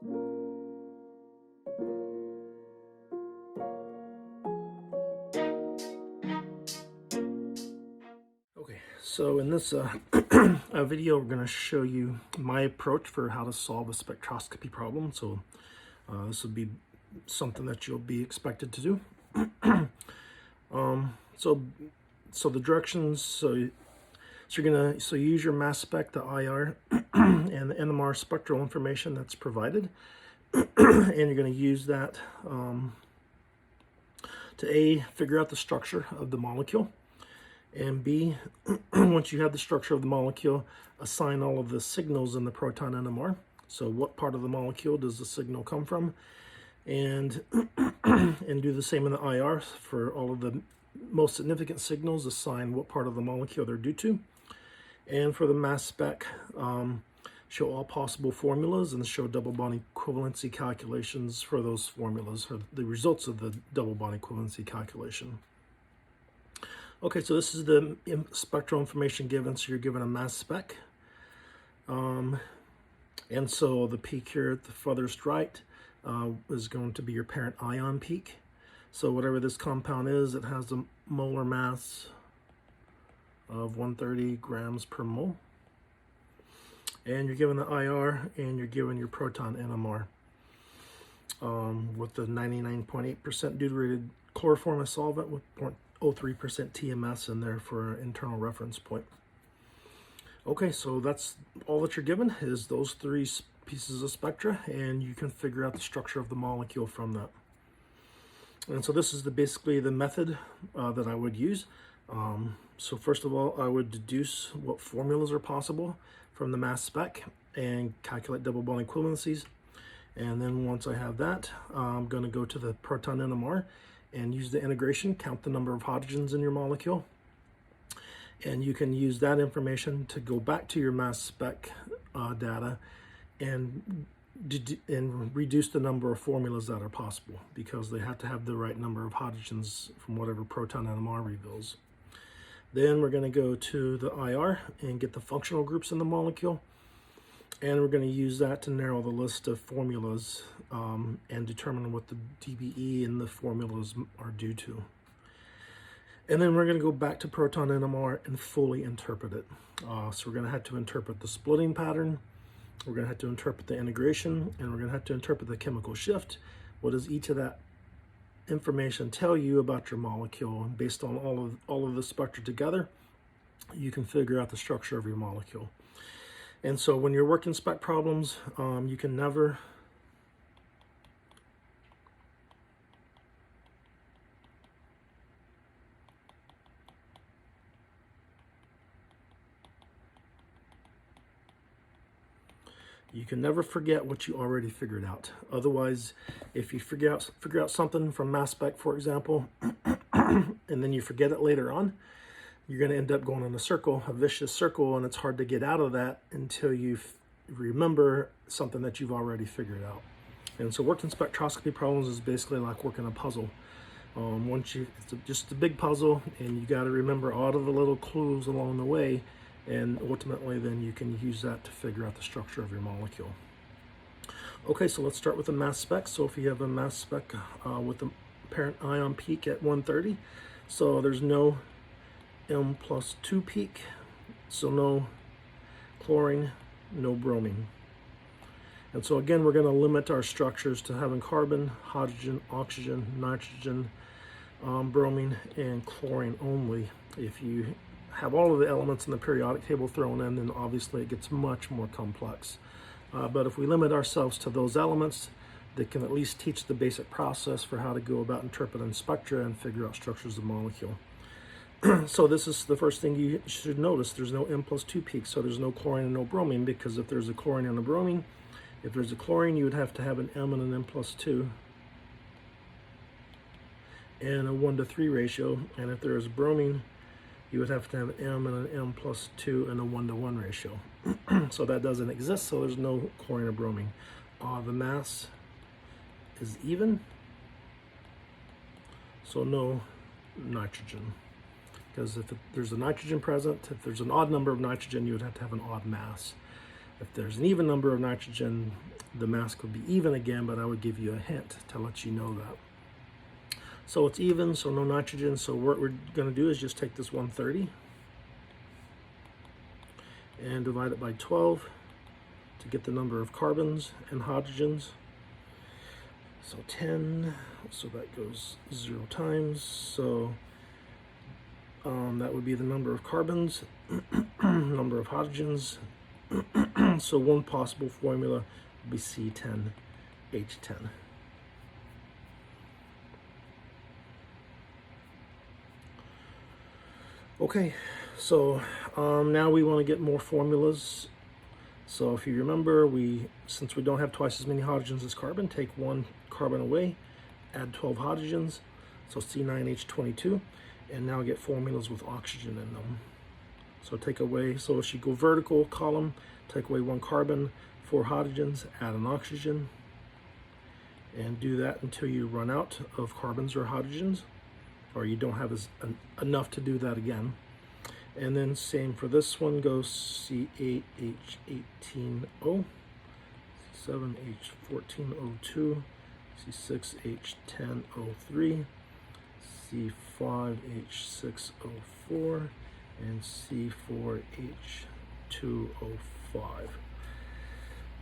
Okay, so in this video, we're going to show you my approach for how to solve a spectroscopy problem. So this will be something that you'll be expected to do. So the directions. So you use your mass spec, the IR, and the NMR spectral information that's provided, and you're going to use that to figure out the structure of the molecule. And B, once you have the structure of the molecule, assign all of the signals in the proton NMR. So what part of the molecule does the signal come from? And do the same in the IR for all of the most significant signals, assign what part of the molecule they're due to. And for the mass spec, show all possible formulas and show double bond equivalency calculations for those formulas, or the results of the double bond equivalency calculation. Okay, so this is the spectral information given. So you're given a mass spec. And so the peak here at the furthest right is going to be your parent ion peak. So whatever this compound is, it has a molar mass of 130 grams per mole. And you're given the IR, and you're given your proton NMR with the 99.8% deuterated chloroform as solvent with 0.03% TMS in there for an internal reference point. Okay, so that's all that you're given is those three pieces of spectra, and you can figure out the structure of the molecule from that. And so this is basically the method that I would use. So first of all, I would deduce what formulas are possible from the mass spec and calculate double bond equivalencies. And then once I have that, I'm going to go to the proton NMR and use the integration, count the number of hydrogens in your molecule. And you can use that information to go back to your mass spec data and reduce the number of formulas that are possible, because they have to have the right number of hydrogens from whatever proton NMR reveals. Then we're going to go to the IR and get the functional groups in the molecule. And we're going to use that to narrow the list of formulas and determine what the DBE in the formulas are due to. And then we're going to go back to proton NMR and fully interpret it. So we're going to have to interpret the splitting pattern. We're going to have to interpret the integration, and we're going to have to interpret the chemical shift. What does each of that information tell you about your molecule? And based on all of the spectra together, you can figure out the structure of your molecule. And so when you're working spec problems, you can never forget what you already figured out. Otherwise, if you figure out something from mass spec, for example, and then you forget it later on, you're going to end up going in a vicious circle, and it's hard to get out of that until you remember something that you've already figured out. And so working spectroscopy problems is basically like working a puzzle. It's just a big puzzle, and you got to remember all of the little clues along the way, and ultimately then you can use that to figure out the structure of your molecule. Okay, so let's start with the mass spec. So if you have a mass spec with the parent ion peak at 130, so there's no M+2 peak, so no chlorine, no bromine. And so again, we're going to limit our structures to having carbon, hydrogen, oxygen, nitrogen, bromine, and chlorine only. If you have all of the elements in the periodic table thrown in, then obviously it gets much more complex. But if we limit ourselves to those elements, they can at least teach the basic process for how to go about interpreting spectra and figure out structures of the molecule. So this is the first thing you should notice. There's no M+2 peak, so there's no chlorine and no bromine, because if there's a chlorine and a bromine, if there's a chlorine, you would have to have an M and an M+2 and a 1:3 ratio. And if there is bromine, you would have to have an M and an M+2 and a 1:1 ratio. So that doesn't exist, so there's no chlorine or bromine. The mass is even, so no nitrogen. Because if there's a nitrogen present, if there's an odd number of nitrogen, you would have to have an odd mass. If there's an even number of nitrogen, the mass would be even again, but I would give you a hint to let you know that. So it's even, so no nitrogen. So what we're going to do is just take this 130 and divide it by 12 to get the number of carbons and hydrogens. So 10, so that goes 0 times. So that would be the number of carbons, number of hydrogens. So one possible formula would be C10H10. Okay, so now we want to get more formulas. So if you remember, since we don't have twice as many hydrogens as carbon, take one carbon away, add 12 hydrogens, so C9H22, and now get formulas with oxygen in them. So take away, so if you go vertical column, take away one carbon, 4 hydrogens, add an oxygen, and do that until you run out of carbons or hydrogens, or you don't have enough to do that again. And then same for this one, go C8H18O, C7H14O2, C6H10O3, C5H6O4, and C4H2O5.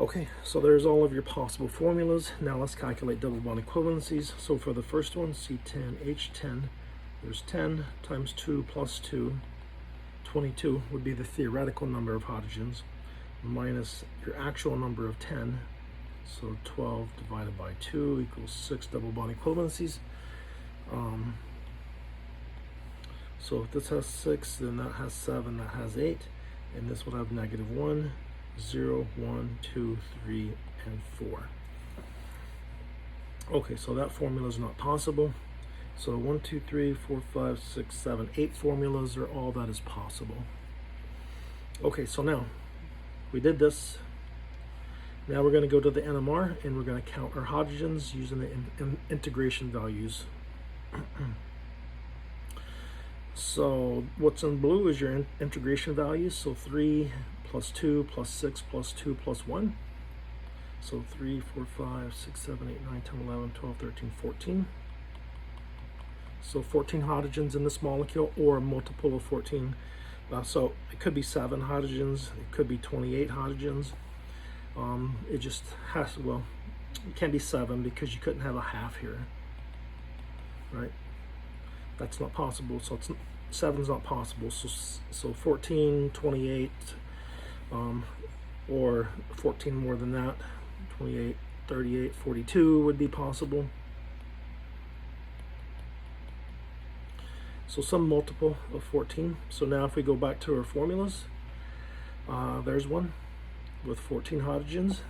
Okay, so there's all of your possible formulas. Now let's calculate double bond equivalencies. So for the first one, C10H10, there's 10 times 2 plus 2, 22 would be the theoretical number of hydrogens, minus your actual number of 10. So 12 divided by 2 equals 6 double bond equivalencies. So if this has 6, then that has 7, that has 8, and this will have negative 1, 0, 1, 2, 3, and 4. Okay, so that formula is not possible. So 1, 2, 3, 4, 5, 6, 7, 8 formulas are all that is possible. Okay, so now we did this. Now we're going to go to the NMR and we're going to count our hydrogens using the integration values. So what's in blue is your integration values. So 3 plus 2 plus 6 plus 2 plus 1. So 3, 4, 5, 6, 7, 8, 9, 10, 11, 12, 13, 14. So 14 hydrogens in this molecule, or a multiple of 14. So it could be 7 hydrogens, it could be 28 hydrogens. It just has, well, it can't be 7 because you couldn't have a half here, right? That's not possible. So 7 is not possible. So 14, 28, or 14 more than that, 28, 38, 42 would be possible. So some multiple of 14. So now if we go back to our formulas, there's one with 14 hydrogens,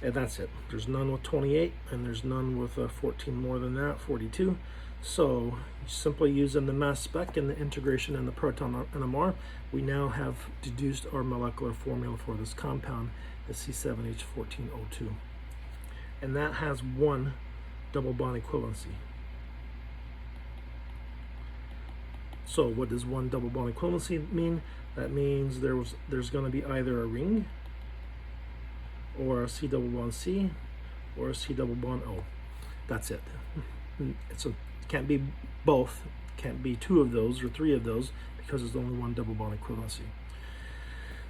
and that's it. There's none with 28, and there's none with 14 more than that, 42. So simply using the mass spec and the integration and the proton NMR, we now have deduced our molecular formula for this compound as C7H14O2, and that has one double bond equivalency. So what does one double bond equivalency mean? That means there's going to be either a ring, or a C double bond C, or a C double bond O. That's it. It can't be both, can't be 2 of those or 3 of those, because there's only one double bond equivalency.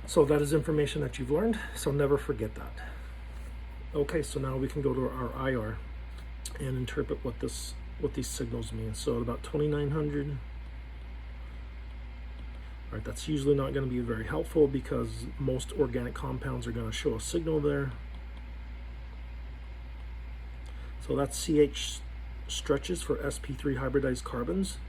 So that is information that you've learned, so never forget that. Okay, so now we can go to our IR and interpret what these signals mean. So at about 2900, right, that's usually not going to be very helpful because most organic compounds are going to show a signal there. So that's CH stretches for sp3 hybridized carbons.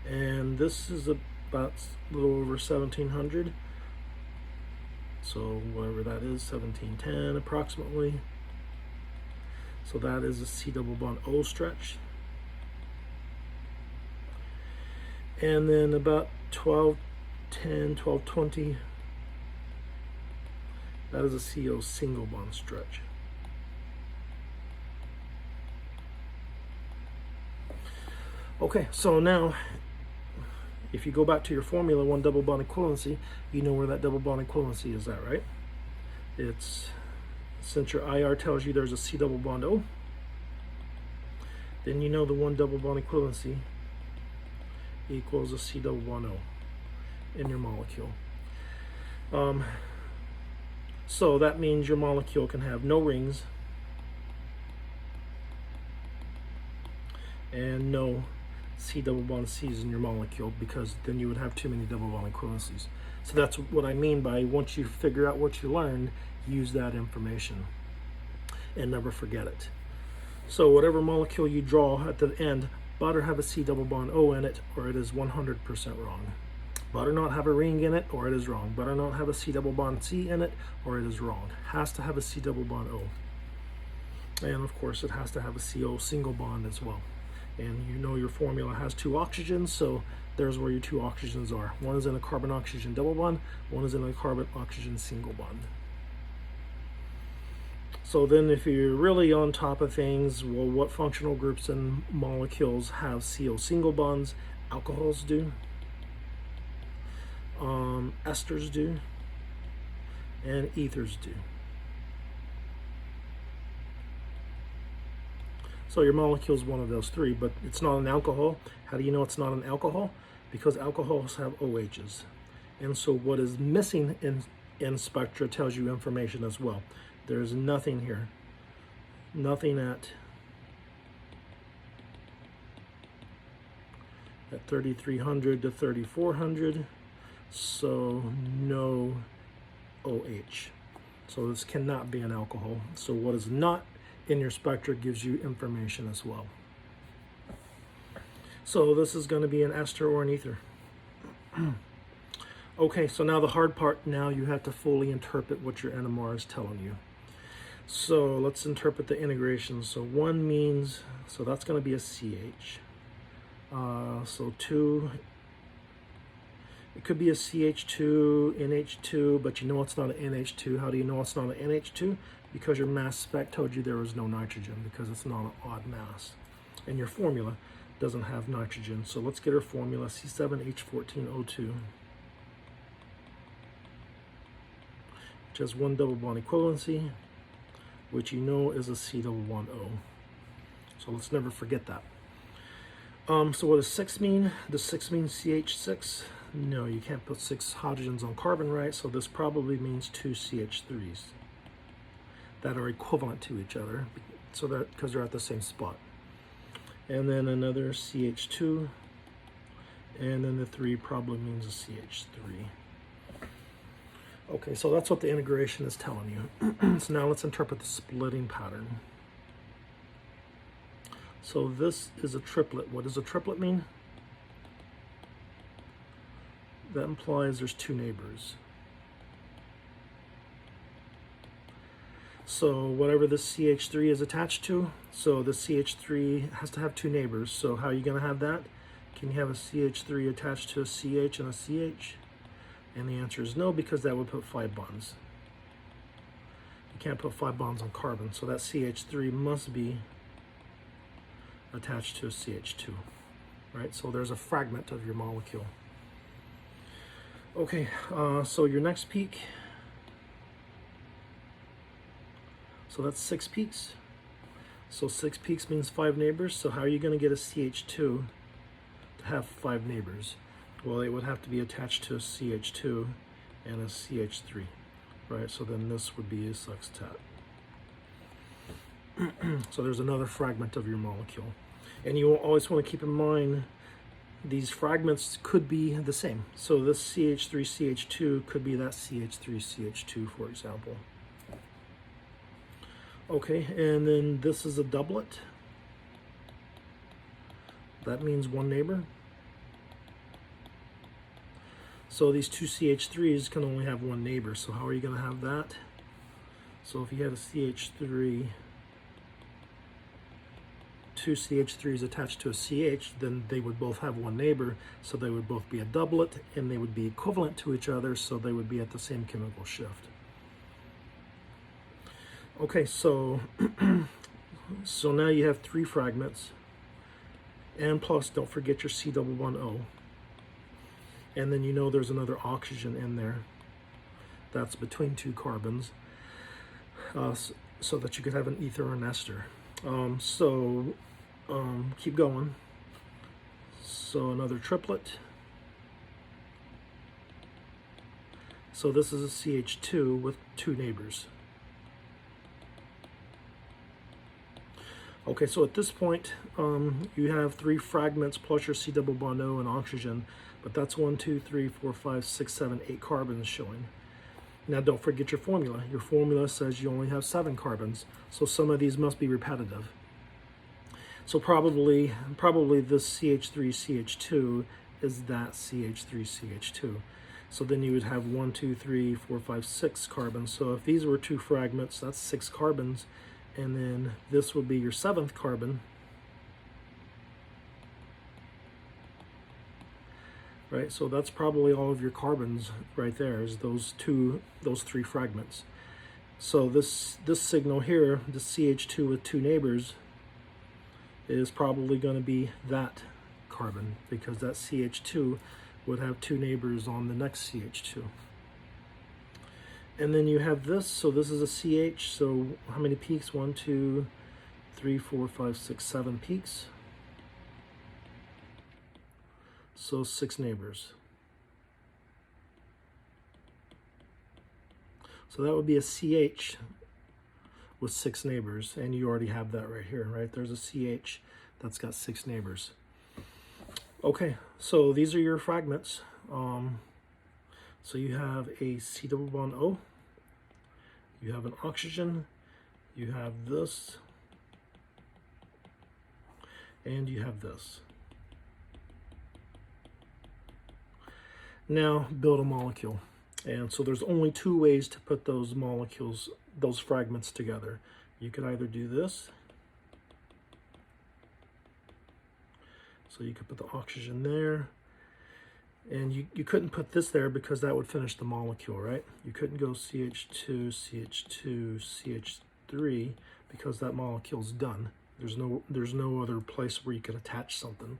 And this is about a little over 1700. So whatever that is, 1710 approximately. So that is a C double bond O stretch. And then about 1210, 1220, that is a CO single bond stretch. Okay, so now If you go back to your formula, one double bond equivalency, you know where that double bond equivalency is at, right? It's, since your IR tells you there's a C double bond O, then you know the one double bond equivalency equals a C double bond O in your molecule. So that means your molecule can have no rings and no C double bond C's in your molecule, because then you would have too many double bond equivalencies. So that's what I mean by, once you figure out what you learned, use that information and never forget it. So whatever molecule you draw at the end better have a C double bond O in it, or it is 100% wrong. Better not have a ring in it, or it is wrong. Better not have a C double bond C in it, or it is wrong. Has to have a C double bond O. And of course it has to have a CO single bond as well. And you know your formula has 2 oxygens, so there's where your 2 oxygens are. One is in a carbon-oxygen double bond, one is in a carbon-oxygen single bond. So then if you're really on top of things, well, what functional groups and molecules have CO single bonds? Alcohols do, esters do, and ethers do. So your molecule is one of those 3, but it's not an alcohol. How do you know it's not an alcohol? Because alcohols have OHs. And so what is missing in spectra tells you information as well. There's nothing here. Nothing at 3300 to 3400. So no OH. So this cannot be an alcohol. So what is not in your spectra gives you information as well. So this is going to be an ester or an ether. Okay, so now the hard part, now you have to fully interpret what your NMR is telling you. So let's interpret the integration. So 1 means, so that's going to be a CH. So 2, it could be a CH2, NH2, but you know it's not an NH2. How do you know it's not an NH2? Because your mass spec told you there was no nitrogen, because it's not an odd mass. And your formula doesn't have nitrogen. So let's get our formula, C7H14O2, which has 1 double bond equivalency, which you know is a C double bond O. So let's never forget that. So what does 6 mean? Does 6 mean CH6? No, you can't put 6 hydrogens on carbon, right? So this probably means 2 CH3s that are equivalent to each other, so that because they're at the same spot. And then another CH2, and then the 3 probably means a CH3. Okay, so that's what the integration is telling you. So now let's interpret the splitting pattern. So this is a triplet. What does a triplet mean? That implies there's 2 neighbors. So whatever this CH3 is attached to, so the CH3 has to have 2 neighbors. So how are you going to have that? Can you have a CH3 attached to a CH and a CH? And the answer is no, because that would put 5 bonds. You can't put 5 bonds on carbon, so that CH3 must be attached to a CH2, right? So there's a fragment of your molecule. Okay, so your next peak, so that's 6 peaks. So 6 peaks means 5 neighbors. So how are you going to get a CH2 to have 5 neighbors? Well, it would have to be attached to a CH2 and a CH3, right? So then this would be a sextet. So there's another fragment of your molecule. And you always want to keep in mind these fragments could be the same. So this CH3CH2 could be that CH3CH2, for example. Okay, and then this is a doublet. That means 1 neighbor. So these 2 CH3s can only have 1 neighbor. So how are you going to have that? So if you had a CH3, 2 CH3s attached to a CH, then they would both have 1 neighbor. So they would both be a doublet, and they would be equivalent to each other. So they would be at the same chemical shift. Okay, so so now you have 3 fragments, and plus don't forget your C double bond O. And then you know there's another oxygen in there that's between two carbons, so that you could have an ether or an ester. Keep going. So another triplet. So this is a CH2 with two neighbors. Okay, so at this point, you have three fragments plus your C double bond O and oxygen, but that's 1, 2, 3, 4, 5, 6, 7, 8 carbons showing. Now don't forget your formula. Your formula says you only have 7 carbons, so some of these must be repetitive. So probably this CH3CH2 is that CH3CH2. So then you would have 1, 2, 3, 4, 5, 6 carbons. So if these were two fragments, that's 6 carbons. And then this would be your 7th carbon. Right, so that's probably all of your carbons right there, is those 3 fragments. So this signal here, the CH2 with 2 neighbors, is probably going to be that carbon, because that CH2 would have 2 neighbors on the next CH2. And then you have this, so this is a CH, so how many peaks? 1, 2, 3, 4, 5, 6, 7 peaks. So 6 neighbors. So that would be a CH with 6 neighbors, and you already have that right here, right? There's a CH that's got 6 neighbors. Okay, so these are your fragments. So you have a C double bond O, you have an oxygen, you have this, and you have this. Now build a molecule. And so there's only 2 ways to put those molecules, those fragments together. You could either do this. So you could put the oxygen there. And you couldn't put this there because that would finish the molecule, right? You couldn't go CH2, CH2, CH3 because that molecule's done. There's no other place where you could attach something.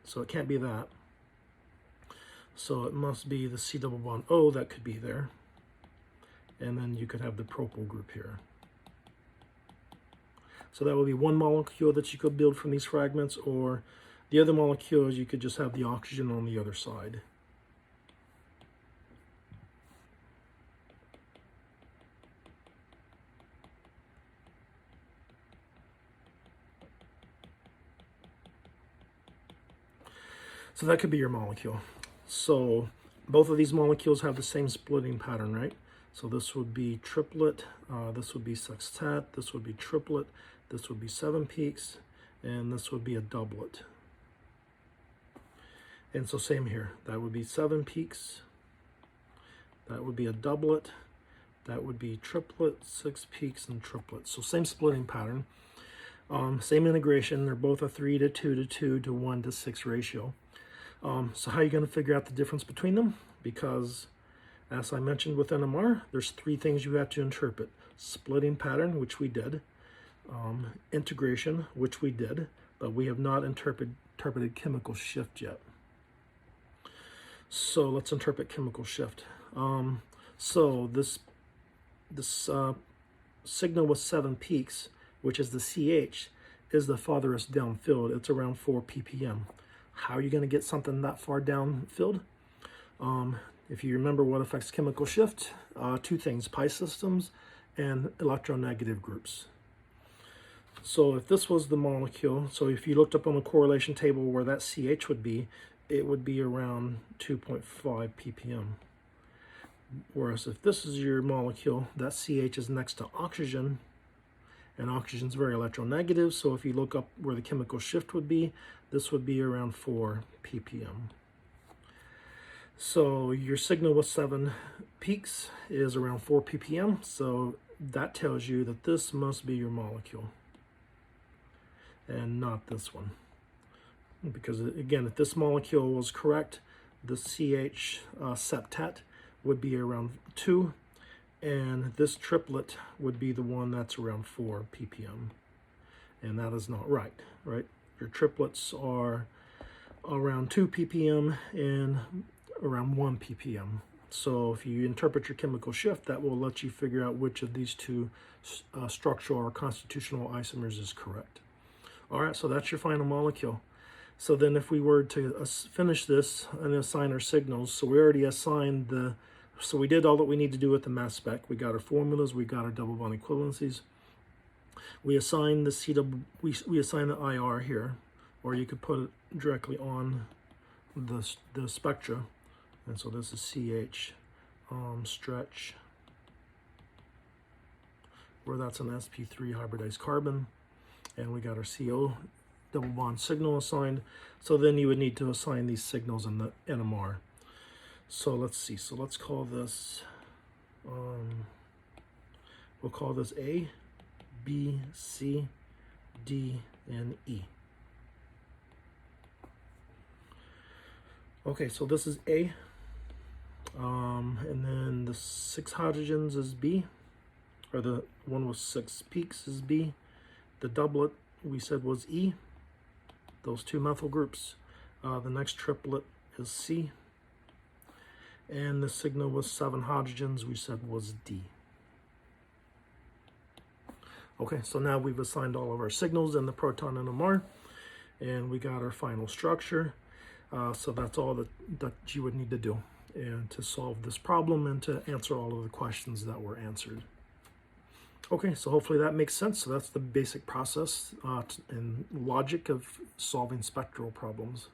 So it can't be that. So it must be the C double bond O that could be there. And then you could have the propyl group here. So that would be one molecule that you could build from these fragments, or the other molecules you could just have the oxygen on the other side. So that could be your molecule. So both of these molecules have the same splitting pattern, right? So this would be triplet, this would be sextet, this would be triplet, this would be 7 peaks, and this would be a doublet. And so same here, that would be 7 peaks, that would be a doublet, that would be triplet, 6 peaks, and triplet. So same splitting pattern, same integration. They're both a 3 to 2 to 2 to 1 to 6 ratio. So how are you going to figure out the difference between them? Because as I mentioned with NMR, there's 3 things you have to interpret. Splitting pattern, which we did. Integration, which we did, but we have not interpreted chemical shift yet. So let's interpret chemical shift. So this signal with 7 peaks, which is the CH, is the farthest downfield. It's around 4 ppm. How are you going to get something that far downfield? If you remember what affects chemical shift, 2 things: pi systems and electronegative groups. So if this was the molecule, so if you looked up on the correlation table where that CH would be, it would be around 2.5 ppm. Whereas if this is your molecule, that CH is next to oxygen, and oxygen is very electronegative, so if you look up where the chemical shift would be, this would be around 4 ppm. So your signal with 7 peaks is around 4 ppm, so that tells you that this must be your molecule and not this one. Because again, if this molecule was correct, the CH septet would be around 2, and this triplet would be the one that's around 4 ppm. And that is not right, right? Your triplets are around 2 ppm, and around 1 ppm. So if you interpret your chemical shift, that will let you figure out which of these two structural or constitutional isomers is correct. All right, so that's your final molecule. So then if we were to finish this and assign our signals, so we already assigned so we did all that we need to do with the mass spec. We got our formulas, we got our double bond equivalencies. We assigned the we assigned the IR here, or you could put it directly on the spectra. And so this is CH stretch, where that's an sp3 hybridized carbon. And we got our CO double bond signal assigned. So then you would need to assign these signals in the NMR. So let's see. So let's call this, we'll call this A, B, C, D, and E. Okay, so this is A. And then the 6 hydrogens is B, or the one with 6 peaks is B. The doublet we said was E, those 2 methyl groups. The next triplet is C. And the signal with 7 hydrogens we said was D. Okay, so now we've assigned all of our signals in the proton NMR, and we got our final structure. So that's all that you would need to do and to solve this problem and to answer all of the questions that were answered. Okay, so hopefully that makes sense. So that's the basic process and logic of solving spectral problems.